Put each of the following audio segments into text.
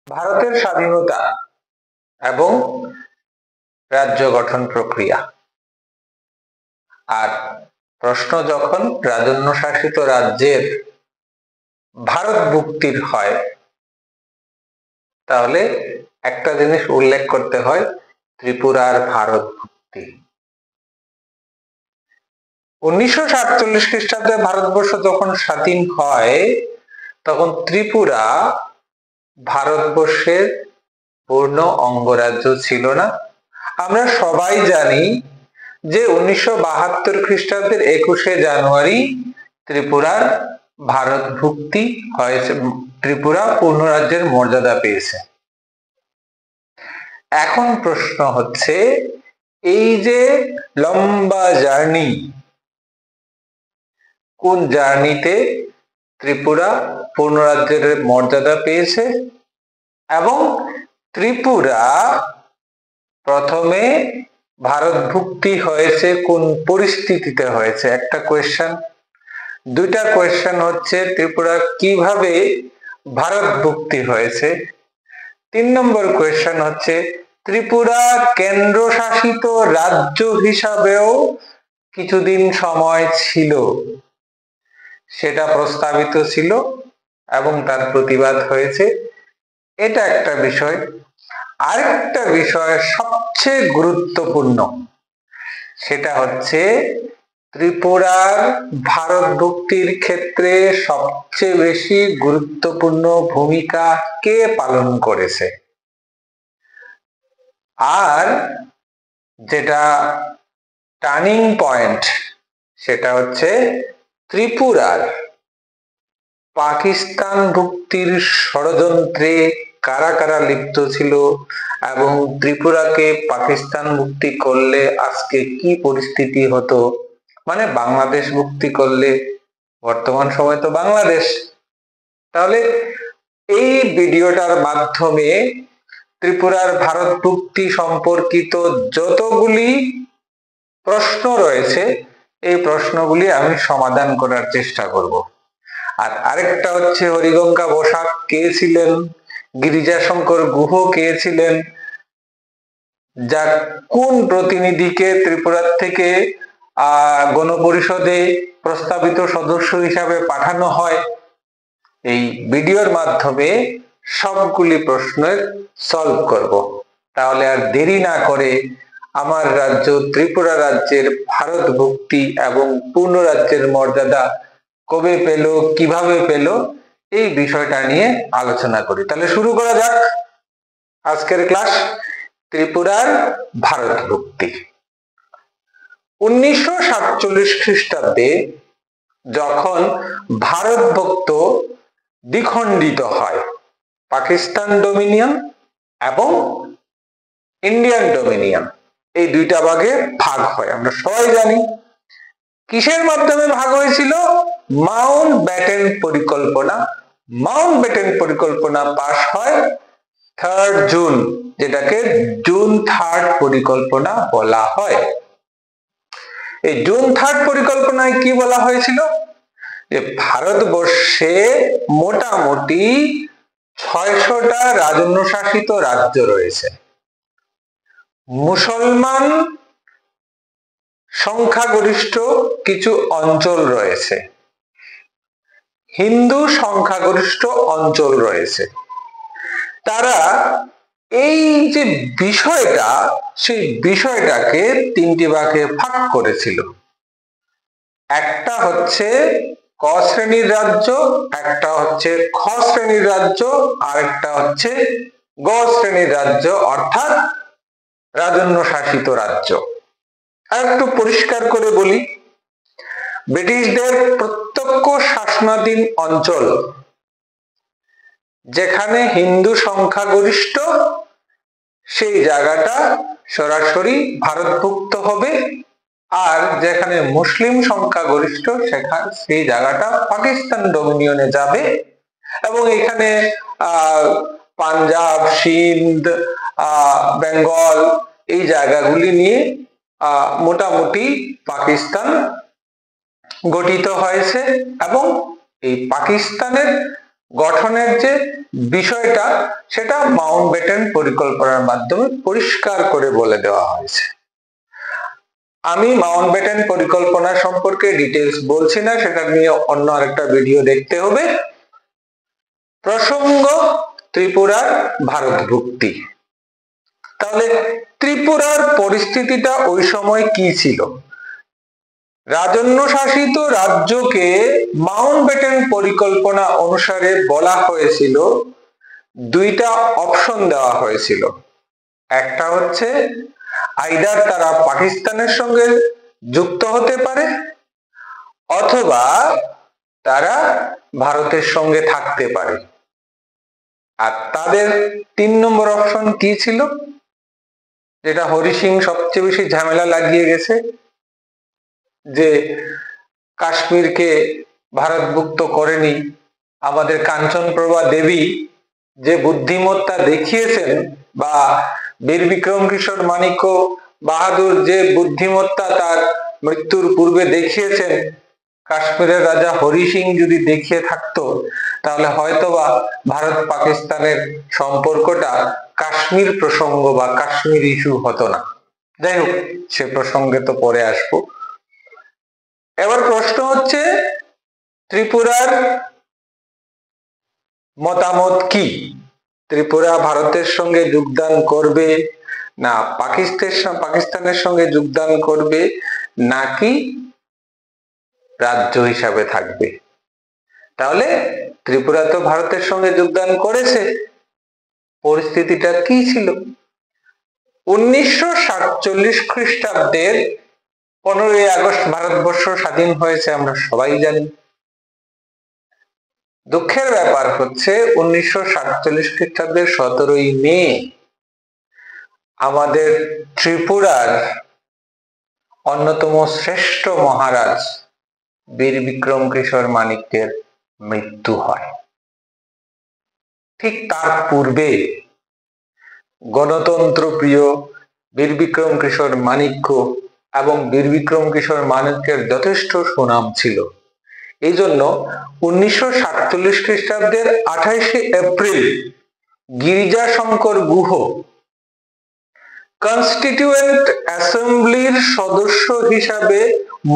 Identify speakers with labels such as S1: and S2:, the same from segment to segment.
S1: ভারতের স্বাধীনতা এবং রাজ্য গঠন প্রক্রিয়া। আর প্রশ্ন যখন রাজন্য শাসিত রাজ্যের ভারত ভুক্তির হয়, তাহলে একটা জিনিস উল্লেখ করতে হয়, ত্রিপুরার ভারত ভুক্তি। 1947 খ্রিস্টাব্দে ভারতবর্ষ যখন স্বাধীন হয়, তখন ত্রিপুরা ভারতবর্ষের পূর্ণ অঙ্গরাজ্য ছিল না। আমরা সবাই জানি যে 1972 খ্রিস্টাব্দের 21শে জানুয়ারি ত্রিপুরার ভারত ভুক্তি হয়েছে, ত্রিপুরা পূর্ণ রাজ্যের মর্যাদা পেয়েছে। এখন প্রশ্ন হচ্ছে, এই যে লম্বা জার্নি, কোন জার্নিতে ত্রিপুরা পূর্ণ রাজ্যের মর্যাদা পেয়েছে এবং ত্রিপুরা প্রথমে ভারত ভুক্তি হয়েছে কোন পরিস্থিতিতে হয়েছে? একটা কোয়েশ্চেন। দুইটা কোয়েশ্চেন হচ্ছে, ত্রিপুরা কিভাবে ভারত ভুক্তি হয়েছে। 3 নম্বর কোয়েশ্চেন হচ্ছে, ত্রিপুরা কেন্দ্রশাসিত রাজ্য হিসাবেও কিছুদিন সময় ছিল, সেটা প্রস্তাবিত ছিল এবং তার প্রতিবাদ হয়েছে। এটা একটা বিষয়। আরেকটা বিষয় সবচেয়ে গুরুত্বপূর্ণ, সেটা হচ্ছে ত্রিপুরার ভারত ভুক্তির ক্ষেত্রে সবচেয়ে বেশি গুরুত্বপূর্ণ ভূমিকা কে পালন করেছে। আর যেটা টার্নিং পয়েন্ট, সেটা হচ্ছে ত্রিপুরার পাকিস্তান ভুক্তির ষড়যন্ত্রে কারা কারা লিপ্ত ছিল এবং ত্রিপুরাকে পাকিস্তান মুক্তি করলে আজকে কি পরিস্থিতি হতো, মানে বাংলাদেশ মুক্তি করলে বর্তমান সময় তো বাংলাদেশ। তাহলে এই ভিডিওটার মাধ্যমে ত্রিপুরার ভারত ভুক্তি সম্পর্কিত যতগুলি প্রশ্ন রয়েছে, এই প্রশ্নগুলি আমি সমাধান করার চেষ্টা করব। আর আরেকটা হচ্ছে, হরিগঙ্গা বসাক কে ছিলেন, গিরিজাশঙ্কর গুহ কে ছিলেন, যা কোন প্রতিনিধিকে ত্রিপুরার থেকে গণপরিষদে প্রস্তাবিত সদস্য হিসাবে পাঠানো হয়। এই ভিডিওর মাধ্যমে সবগুলি প্রশ্নের সলভ করব। তাহলে আর দেরি না করে আমার রাজ্য ত্রিপুরা রাজ্যের ভারত ভুক্তি এবং পূর্ণ রাজ্যের মর্যাদা কবে পেল, কিভাবে পেল, এই বিষয়টা নিয়ে আলোচনা করি। তাহলে শুরু করা যাক আজকের ক্লাস, ত্রিপুরার ভারত ভুক্তি। 1947 খ্রিস্টাব্দে যখন ভারতভুক্ত দ্বিখণ্ডিত হয়, পাকিস্তান ডোমিনিয়ন এবং ইন্ডিয়ান ডোমিনিয়ন, এই দুইটা ভাগে ভাগ হয়। আমরা সবাই জানি কিসের মাধ্যমে ভাগ হয়েছিল? মাউন্টব্যাটেন পরিকল্পনা। মাউন্টব্যাটেন পরিকল্পনা পাস হয় 3 জুন, যেটাকে জুন 3 পরিকল্পনা বলা হয়। এই জুন 3 পরিকল্পনায় কি বলা হয়েছিল? যে ভারতবর্ষে মোটামুটি 600টা রাজন্য শাসিত রাজ্য রয়েছে, মুসলমান সংখ্যাগরিষ্ঠ কিছু অঞ্চল রয়েছে, হিন্দু সংখ্যাগরিষ্ঠ অঞ্চল রয়েছে। তারা এই যে বিষয়টা, সেই বিষয়টাকে 3টি ভাগে ভাগ করেছিল। একটা হচ্ছে ক শ্রেণীর রাজ্য, একটা হচ্ছে খ শ্রেণীর রাজ্য, আর একটা হচ্ছে গ শ্রেণীর রাজ্য, অর্থাৎ রাজন্য শাসিত রাজ্য। আর একটু পরিষ্কার করে বলি, ব্রিটিশদের প্রত্যক্ষ শাসনাধীন অঞ্চল যেখানে হিন্দু সংখ্যাগরিষ্ঠ, সেই জায়গাটা সরাসরি ভারতভুক্ত হবে, আর যেখানে মুসলিম সংখ্যাগরিষ্ঠ সেই জায়গাটা পাকিস্তান ডোমিনিয়নে যাবে। এবং এখানে পাঞ্জাব, সিন্ধ, বেঙ্গল, এই জায়গাগুলি নিয়ে মোটামুটি পাকিস্তান গঠিত হয়েছে। এবং এই পাকিস্তানের গঠনের যে বিষয়টা সেটা মাউন্টব্যাটেন পরিকল্পনার মাধ্যমে পরিষ্কার করে বলে দেওয়া হয়েছে। আমি মাউন্টব্যাটেন পরিকল্পনা সম্পর্কে ডিটেলস বলছি না, সেটা নিয়ে অন্য আরেকটা ভিডিও দেখতে হবে। প্রসঙ্গ ত্রিপুরার ভারতভুক্তি। তাহলে ত্রিপুরার পরিস্থিতিটা ওই সময় কি ছিল? রাজন্য শাসিত রাজ্যকে মাউন্টব্যাটেন পরিকল্পনা অনুসারে বলা হয়েছিল, দুইটা অপশন দেওয়া হয়েছিল। একটা হচ্ছে আইদার তারা পাকিস্তানের সঙ্গে যুক্ত হতে পারে অথবা তারা ভারতের সঙ্গে থাকতে পারে। আর তাদের 3 নম্বর অপশন কি ছিল, যেটা হরি সিং সবচেয়ে বেশি ঝামেলা লাগিয়ে গেছে, যে কাশ্মীরকে ভারতভুক্ত করেনি। আমাদের কাঞ্চনপ্রভা দেবী যে বুদ্ধিমত্তা দেখিয়েছেন, বা বীর বিক্রম কিশোর মাণিক্য বাহাদুর যে বুদ্ধিমত্তা তার মৃত্যুর পূর্বে দেখিয়েছেন, কাশ্মীরের রাজা হরি সিং যদি দেখিয়ে থাকতো তাহলে হয়তোবা ভারত পাকিস্তানের সম্পর্কটা কাশ্মীর প্রসঙ্গ বা কাশ্মীর ইস্যু হতো না। যাই হোক, সে প্রসঙ্গে তো পরে আসবো। এবার প্রশ্ন হচ্ছে ত্রিপুরার মতামত কি? ত্রিপুরা ভারতের সঙ্গে যোগদান করবে না পাকিস্তানের সঙ্গে যোগদান করবে, নাকি রাজ্য হিসাবে থাকবে? তাহলে ত্রিপুরা তো ভারতের সঙ্গে যোগদান করেছে। পরিস্থিতিটা কি ছিল? 1947 খ্রিস্টাব্দের 15ই আগস্ট ভারতবর্ষ স্বাধীন হয়েছে, আমরা সবাই জানি। দুঃখের ব্যাপার হচ্ছে 1947 খ্রিস্টাব্দের 17ই মে আমাদের ত্রিপুরার অন্যতম শ্রেষ্ঠ মহারাজ বীর বিক্রম কিশোর মাণিক্যের মৃত্যু হয়। ঠিক তার পূর্বে গণতন্ত্র প্রিয় বীর বিক্রম কিশোর মাণিক্য এবং বীর বিক্রম কিশোর মাণিক্যের যথেষ্ট সুনাম ছিল। এই জন্য 1947 খ্রিস্টাব্দের 28শে এপ্রিল গিরিজাশঙ্কর গুহ কনস্টিটিউয়েন্ট অ্যাসেম্বলির সদস্য হিসাবে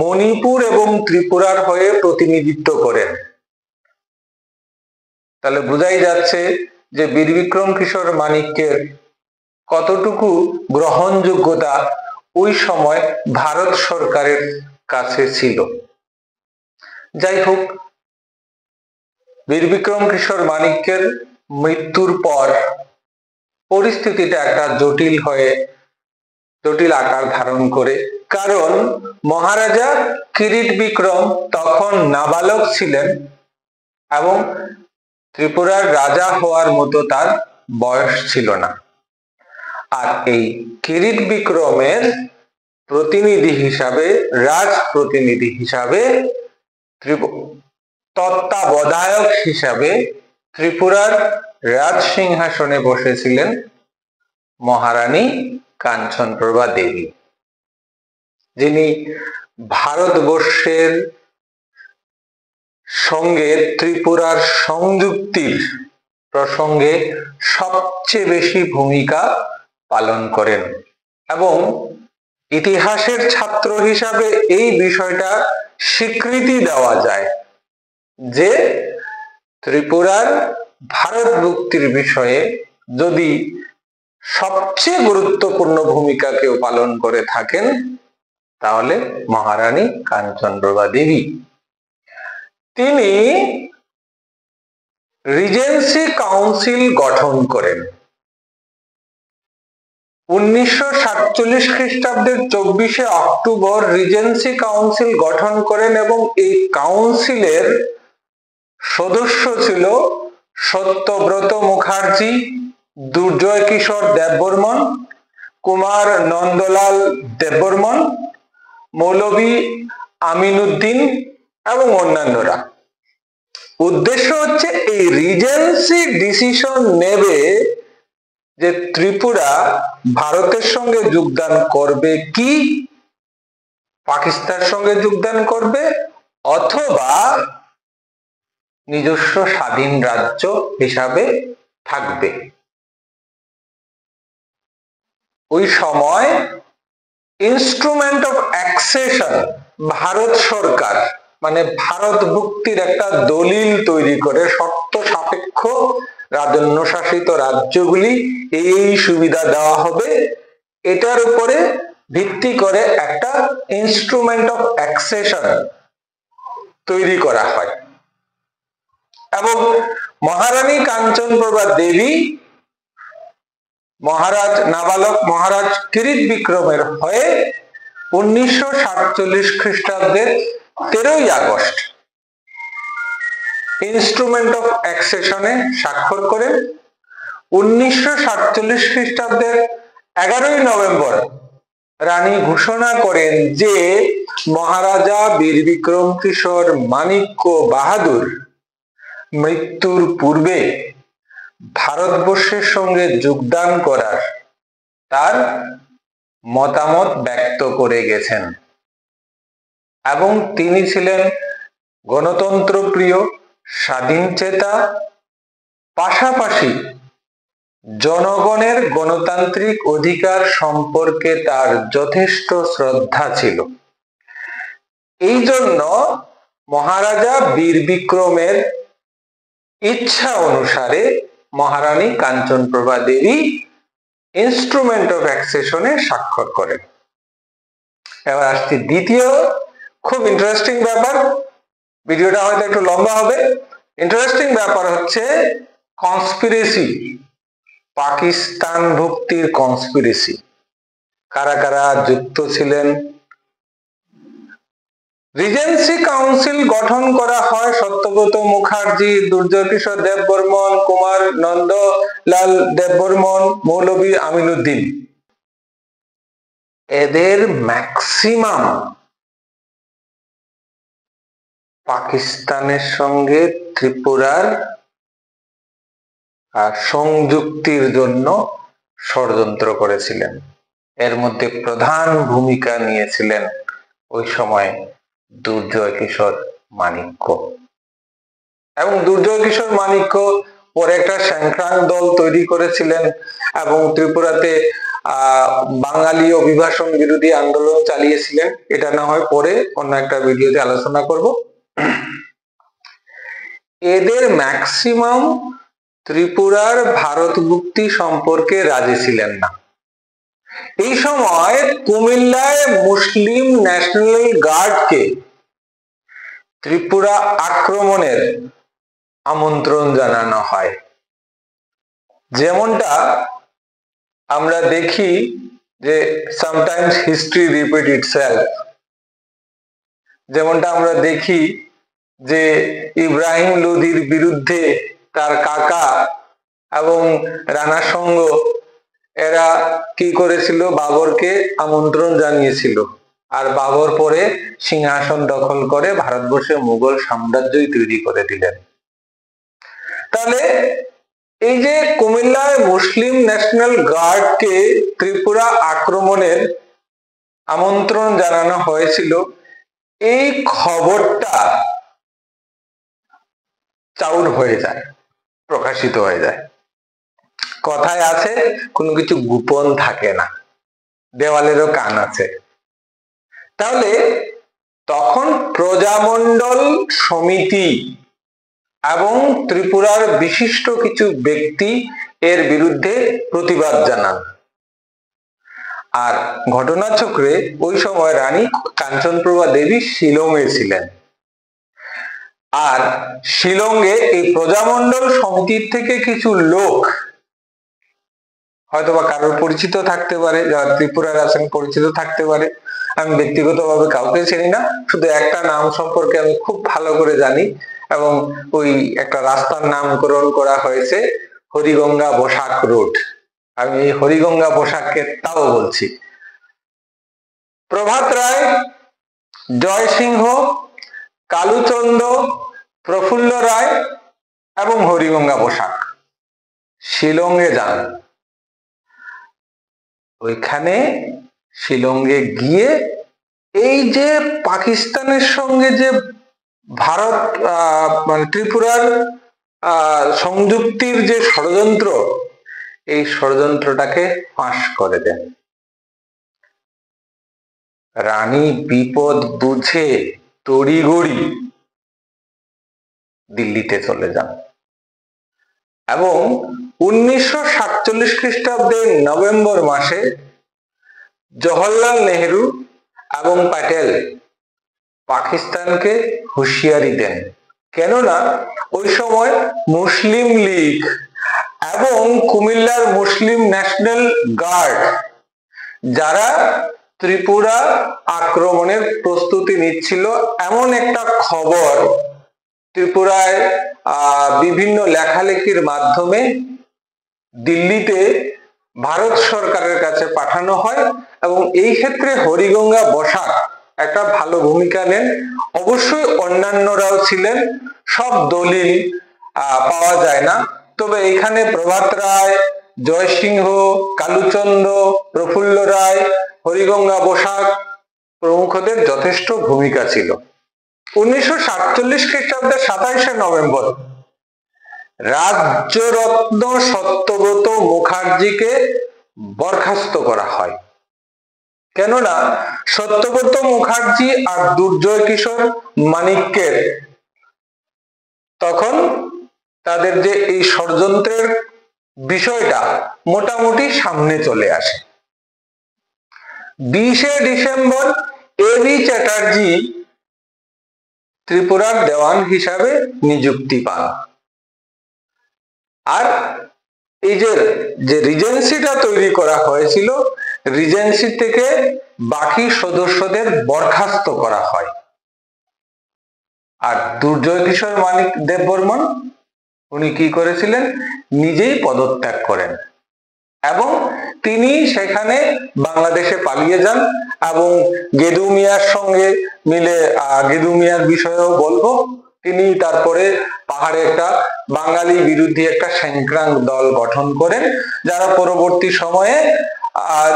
S1: মণিপুর এবং ত্রিপুরার হয়ে প্রতিনিধিত্ব করেন। তাহলে বোঝাই যাচ্ছে যে বীর বিক্রম কিশোর মাণিক্যের কতটুকু গ্রহণযোগ্যতা ওই সময় ভারত সরকারের কাছে ছিল। যাই হোক, বীর বিক্রম কিশোর মাণিক্যের মৃত্যুর পর পরিস্থিতিটা একটা জটিল আকার ধারণ করে, কারণ মহারাজা কিরিট বিক্রম তখন নাবালক ছিলেন এবং ত্রিপুরার রাজা হওয়ার মতো তার বয়স ছিল না। আর এই কিরিট বিক্রমের প্রতিনিধি হিসাবে, রাজ প্রতিনিধি হিসাবে, তত্ত্বাবধায়ক হিসাবে ত্রিপুরার রাজ সিংহাসনে বসেছিলেন মহারানী কাঞ্চনপ্রভা দেবী, যিনি ভারতবর্ষের সঙ্গে ত্রিপুরার সংযুক্তির প্রসঙ্গে সবচেয়ে বেশি ভূমিকা পালন করেন। এবং ইতিহাসের ছাত্র হিসাবে এই বিষয়টা স্বীকৃতি দেওয়া যায় যে ত্রিপুরার ভারতভুক্তির বিষয়ে যদি সবচেয়ে গুরুত্বপূর্ণ ভূমিকা কেউ পালন করে থাকেন তাহলে মহারানী কাঞ্চনপ্রভা দেবী। তিনি রিজেন্সি কাউন্সিল গঠন করেন। 1947 খ্রিস্টাব্দের 24শে অক্টোবর রিজেন্সি কাউন্সিল গঠন করেন এবং এই কাউন্সিলের সদস্য ছিল সত্যব্রত মুখার্জি, দুর্জয় কিশোর দেববর্মন, কুমার নন্দলাল দেববর্মন, মৌলভী আমিনুদ্দিন এবং অন্যান্যরা। উদ্দেশ্য হচ্ছে এই রিজেন্সি ডিসিশন নেবে যে ত্রিপুরা ভারতের সঙ্গে যোগদান করবে কি পাকিস্তানের সঙ্গে যোগদান করবে, অথবা নিজস্ব স্বাধীন রাজ্য হিসাবে থাকবে। ওই সময় ইনস্ট্রুমেন্ট অফ অ্যাক্সেশন ভারত সরকার মানে ভারত ভুক্তির একটা দলিল তৈরি করে শর্ত সাপেক্ষ রাজন্য শাসিত রাজ্যগুলি এই সুবিধা দেওয়া হবে, এটার উপরে ভিত্তি করে একটা ইনস্ট্রুমেন্ট অফ অ্যাক্সেশন তৈরি করা হয় এবং মহারানী কাঞ্চনপ্রভা দেবী মহারাজ নাবালক মহারাজ কিরিট বিক্রমের হয়ে 1947 খ্রিস্টাব্দের 13ই আগস্ট ইনস্ট্রুমেন্ট অফ অ্যাক্সেশনে স্বাক্ষর করেন। 1947 খ্রিস্টাব্দের 11ই নভেম্বর রানী ঘোষণা করেন যে মহারাজা বীর বিক্রম কিশোর মানিক্য বাহাদুর মৃত্যুর পূর্বে ভারতবর্ষের সঙ্গে যোগদান করার তার মতামত ব্যক্ত করে গেছেন এবং তিনি ছিলেন গণতন্ত্র প্রিয়, স্বাধীনচেতা, পাশাপাশি জনগণের গণতান্ত্রিক অধিকার সম্পর্কে তার যথেষ্ট শ্রদ্ধা ছিল। এই জন্য মহারাজা বীর বিক্রমের ইচ্ছা অনুসারে মহারানী কাঞ্চনপ্রভা দেবী ইনস্ট্রুমেন্ট অফ অ্যাক্সেশনে স্বাক্ষর করেন। এবার আসছি দ্বিতীয় খুব ইন্টারেস্টিং ব্যাপার, ভিডিওটা হয়তো একটু লম্বা হবে। ইন্টারেস্টিং ব্যাপার হচ্ছে কনস্পিরেসি, পাকিস্তান ভুক্তির কনস্পিরেসি। কারা কারা যুক্ত ছিলেন? রিজেন্সি কাউন্সিল গঠন করা হয় সত্যব্রত মুখার্জি, দুর্জয় কিশোর দেববর্মন, কুমার নন্দলাল দেববর্মন, মৌলভী আমিনুদ্দিন। এদের ম্যাক্সিমাম পাকিস্তানের সঙ্গে ত্রিপুরার সংযুক্তির জন্য ষড়যন্ত্র করেছিলেন। এর মধ্যে প্রধান ভূমিকা নিয়েছিলেন ওই সময় দুর্জয় কিশোর মানিক্য এবং দুর্জয় কিশোর মানিক্য পরে একটা স্যাংক্রাং দল তৈরি করেছিলেন এবং ত্রিপুরাতে বাঙালি অভিবাসন বিরোধী আন্দোলন চালিয়েছিলেন। এটা না হয় পরে অন্য একটা ভিডিওতে আলোচনা করব। এদের ম্যাক্সিমাম ত্রিপুরার ভারত মুক্তি সম্পর্কে রাজি ছিলেন না। এই সময় কুমিল্লায় মুসলিম ন্যাশনাল গার্ডকে ত্রিপুরা আক্রমণের আমন্ত্রণ জানানো হয়। যেমনটা আমরা দেখি যে সামটাইমস হিস্ট্রি রিপিট ইটসেলফ, যেমনটা আমরা দেখি যে ইব্রাহিম লোধির বিরুদ্ধে তার কাকা এবং রানা সঙ্গ এরা কি করেছিল, বাবরকে আমন্ত্রণ জানিয়েছিল আর বাবর পরে সিংহাসন দখল করে ভারতবর্ষে মুঘল সাম্রাজ্যই তৈরি করে দিলেন। তাহলে এই যে কুমিল্লায় মুসলিম ন্যাশনাল গার্ডকে ত্রিপুরা আক্রমণের আমন্ত্রণ জানানো হয়েছিল, এই খবরটা চাউর হয়ে যায়, প্রকাশিত হয়ে যায়। কথায় আছে কোনো কিছু গোপন থাকে না, দেওয়ালেরও কান আছে। তাহলে তখন প্রজামণ্ডল সমিতি এবং ত্রিপুরার বিশিষ্ট কিছু ব্যক্তি এর বিরুদ্ধে প্রতিবাদ জানান। আর ঘটনাচক্রে ওই সময় রানী কাঞ্চনপ্রভা দেবী শিলংয়ে ছিলেন। আর শিলংয়ে এই প্রজামণ্ডল সমিতির থেকে কিছু লোক, হয়তোবা কারোর পরিচিত থাকতে পারে, যারা ত্রিপুরার আছেন পরিচিত থাকতে পারে, আমি ব্যক্তিগতভাবে কাউকে চিনি না, শুধু একটা নাম সম্পর্কে আমি খুব ভালো করে জানি এবং ওই একটা রাস্তার নামকরণ করা হয়েছে হরিগঙ্গা বসাক রোড। আমি এই হরিগঙ্গা বসাককে তাও বলছি। প্রভাত রায়, জয় সিংহ, কালুচন্দ, প্রফুল্ল রায় এবং হরিগঙ্গা বসাক শিলংয়ে যান। ওইখানে শিলংয়ে গিয়ে এই যে পাকিস্তানের সঙ্গে যে ভারত মানে ত্রিপুরার সংযুক্তির যে ষড়যন্ত্র, এই ষড়যন্ত্রটাকে ফাঁস করে দেন। রানী বিপদ বুঝে তড়িঘড়ি দিল্লিতে চলে যান এবং 1947 খ্রিস্টাব্দের নভেম্বর মাসে জওহরলাল নেহেরু এবং প্যাটেল পাকিস্তানকে হুঁশিয়ারি দেন, কেননা ওই সময় মুসলিম লীগ এবং কুমিল্লার মুসলিম ন্যাশনাল গার্ড যারা ত্রিপুরা আক্রমণের প্রস্তুতি নিচ্ছিল এমন একটা খবর ত্রিপুরায় বিভিন্ন লেখালেখির মাধ্যমে দিল্লিতে ভারত সরকারের কাছে পাঠানো হয় এবং এই ক্ষেত্রে হরিগঙ্গা বসাক একটা ভালো ভূমিকা নেন। অবশ্যই অন্যান্যরাও ছিলেন, সব দলিল পাওয়া যায় না, তবে এখানে প্রভাত রায়, জয়সিংহ, কালুচন্দ, প্রফুল্ল রায়, হরিগঙ্গা বসাক প্রমুখদের যথেষ্ট ভূমিকা ছিল। 1947 খ্রিস্টাব্দের 27শে নভেম্বর রাজ্যরত্ন সত্যব্রত মুখার্জিকে বরখাস্ত করা হয়, কেননা সত্যব্রত মুখার্জি আর দুর্জয় কিশোর মানিক্যের তখন তাদের যে এই ষড়যন্ত্রের বিষয়টা মোটামুটি সামনে চলে আসে। 20শে ডিসেম্বর এবি চ্যাটার্জি ত্রিপুরার দেওয়ান হিসাবে নিযুক্তি পান, আর এই যে রিজেন্সিটা তৈরি করা হয়েছিল, রিজেন্সি থেকে বাকি সদস্যদের বরখাস্ত করা হয়। আর দুর্জয় কিশোর মানিক দেববর্মন উনি কি করেছিলেন, নিজেই পদত্যাগ করেন এবং তিনি সেখানে বাংলাদেশে পালিয়ে যান এবং গেদু মিয়ার সঙ্গে মিলে, গেদু মিয়ার বিষয়েও বলবো, তিনি তারপরে পাহাড়ে একটা বাঙালি বিরোধী একটা সংক্রান্ত দল গঠন করেন, যারা পরবর্তী সময়ে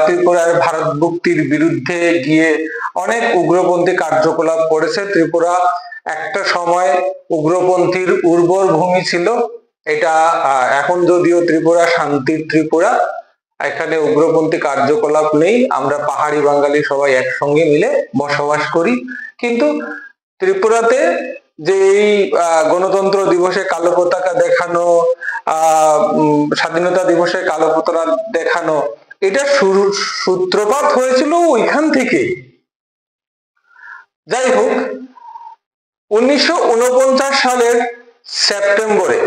S1: ত্রিপুরার ভারত মুক্তির বিরুদ্ধে গিয়ে অনেক উগ্রপন্থী কার্যকলাপ করেছে। ত্রিপুরা একটা সময় উগ্রপন্থীর উর্বর ভূমি ছিল, এটা এখন যদিও ত্রিপুরা শান্তির ত্রিপুরা, এখানে উগ্রপন্থী কার্যকলাপ নেই, আমরা পাহাড়ি বাঙালি সবাই একসঙ্গে মিলে বসবাস করি। কিন্তু ত্রিপুরাতে যে এই গণতন্ত্র দিবসে কালো পতাকা দেখানো, স্বাধীনতা দিবসে কালো পতাকা দেখানো, এটা সূত্রপাত হয়েছিল ওইখান থেকে। যাই হোক, 1949 সালের সেপ্টেম্বরে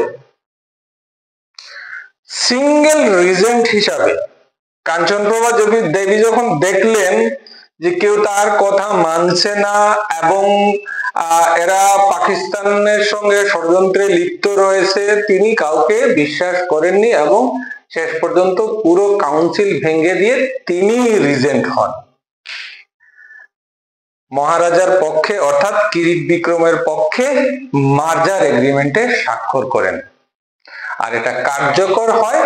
S1: সিঙ্গেল রিজেন্ট হিসাবে কাঞ্চনপ্রভা দেবী যখন দেখলেন যে কেউ তার কথা মানছে না এবং এরা পাকিস্তানের সঙ্গে ষড়যন্ত্রে লিপ্ত রয়েছে, তিনি কাউকে বিশ্বাস করেননি এবং শেষ পর্যন্ত পুরো কাউন্সিল ভেঙে দিয়ে তিনি রিজেন্ট হন। মহারাজার পক্ষে অর্থাৎ কিরিট বিক্রমের পক্ষে মার্জার এগ্রিমেন্টে স্বাক্ষর করেন, আর এটা কার্যকর হয়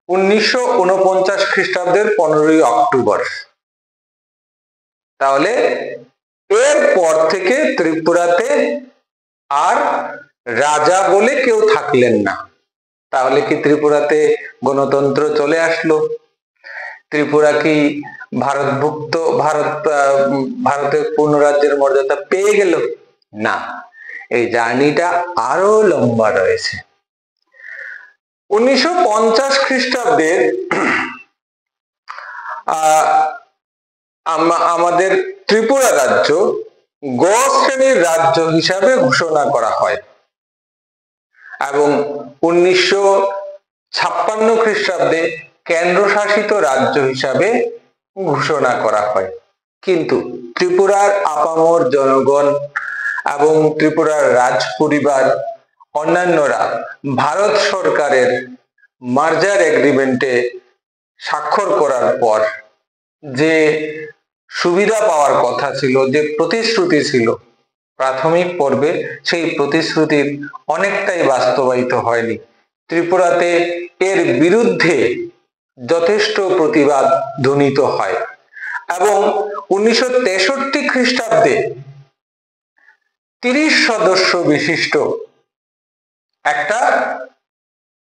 S1: 1949 খ্রিস্টাব্দের 15ই অক্টোবর। তাহলে এরপর থেকে ত্রিপুরাতে আর রাজা বলে কেউ থাকলেন না। তাহলে কি ত্রিপুরাতে গণতন্ত্র চলে আসলো? ত্রিপুরা কি ভারতের পূর্ণ রাজ্যের মর্যাদা পেয়ে গেল? না, এই জার্নিটা আরো লম্বা রয়েছে। 1950 খ্রিস্টাব্দের আমাদের ত্রিপুরা রাজ্য গ শ্রেণীর রাজ্য হিসাবে ঘোষণা করা হয় এবং 1956 খ্রিস্টাব্দে কেন্দ্রশাসিত রাজ্য হিসাবে ঘোষণা করা হয়। কিন্তু ত্রিপুরার আপামর জনগণ এবং ত্রিপুরার রাজ পরিবার অন্যান্যরা ভারত সরকারের মার্জার এগ্রিমেন্টে স্বাক্ষর করার পর যে সুবিধা পাওয়ার কথা ছিল, যে প্রতিশ্রুতি ছিল প্রাথমিক পর্বে, সেই প্রতিশ্রুতির অনেকটাই বাস্তবায়িত হয়নি। ত্রিপুরাতে এর বিরুদ্ধে যথেষ্ট প্রতিবাদ ধ্বনিত হয় এবং 1963 খ্রিস্টাব্দে 30 সদস্য বিশিষ্ট একটা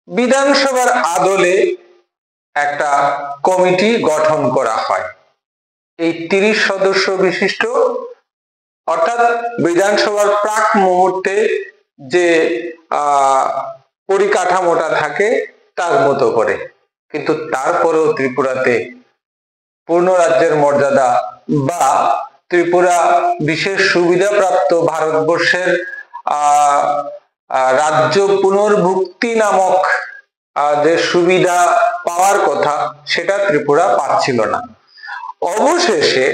S1: বিধানসভার আদলে একটা কমিটি গঠন করা হয়। এই 30 সদস্য বিশিষ্ট অর্থাৎ বিধানসভার প্রাক মুহূর্তে যে পরিকাঠামোটা থাকে তার মতো করে, কিন্তু তারপরেও ত্রিপুরাতে পূর্ণ রাজ্যের মর্যাদা বা ত্রিপুরা বিশেষ সুবিধাপ্রাপ্ত ভারতবর্ষের রাজ্য পুনর্ভুক্তি নামক যে সুবিধা পাওয়ার কথা সেটা ত্রিপুরা পাচ্ছিল না। অবশেষে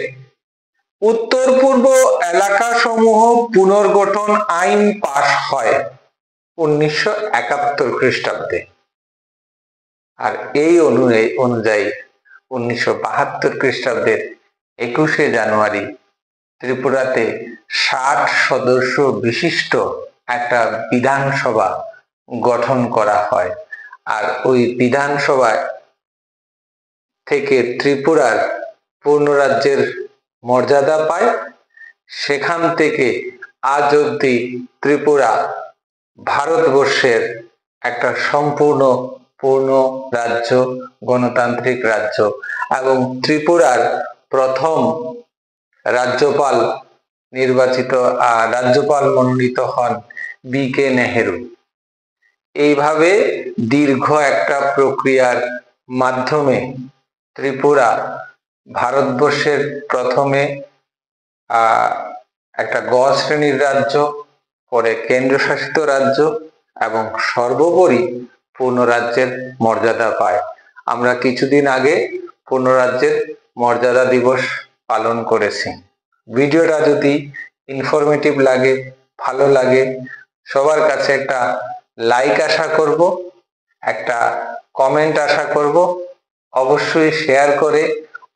S1: উত্তর পূর্ব এলাকা সমূহ পুনর্গঠন আইন পাশ হয় 1971 খ্রিস্টাব্দে। আর এই অনুযায়ী 1972 খ্রিস্টাব্দের 21শে জানুয়ারি ত্রিপুরাতে 60 সদস্য বিশিষ্ট একটা বিধানসভা গঠন করা হয়। আর ওই বিধানসভায় থেকে ত্রিপুরার পূর্ণ রাজ্যের মর্যাদা পায়। সেখান থেকে আজ অবধি ত্রিপুরা ভারতবর্ষের একটা সম্পূর্ণ পূর্ণ রাজ্য, গণতান্ত্রিক রাজ্য, এবং ত্রিপুরার প্রথম রাজ্যপাল রাজ্যপাল মনোনীত হন বি.কে. নেহেরু। এইভাবে দীর্ঘ একটা প্রক্রিয়ার মাধ্যমে ত্রিপুরা ভারতবর্ষের প্রথমে একটা গ শ্রেণীর রাজ্য, পরে কেন্দ্রশাসিত রাজ্য এবং সর্বোপরি পূর্ণ রাজ্যের মর্যাদা পায়। আমরা কিছুদিন আগে পূর্ণ রাজ্যের মর্যাদা দিবস পালন করেছি। ভিডিওটা যদি ইনফরমেটিভ লাগে, ভালো লাগে, সবার কাছে একটা লাইক আশা করব, একটা কমেন্ট আশা করব। অবশ্যই শেয়ার করে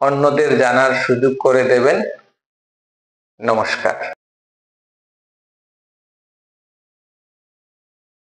S1: অন্যদের জানার সুযোগ করে দেবেন। নমস্কার।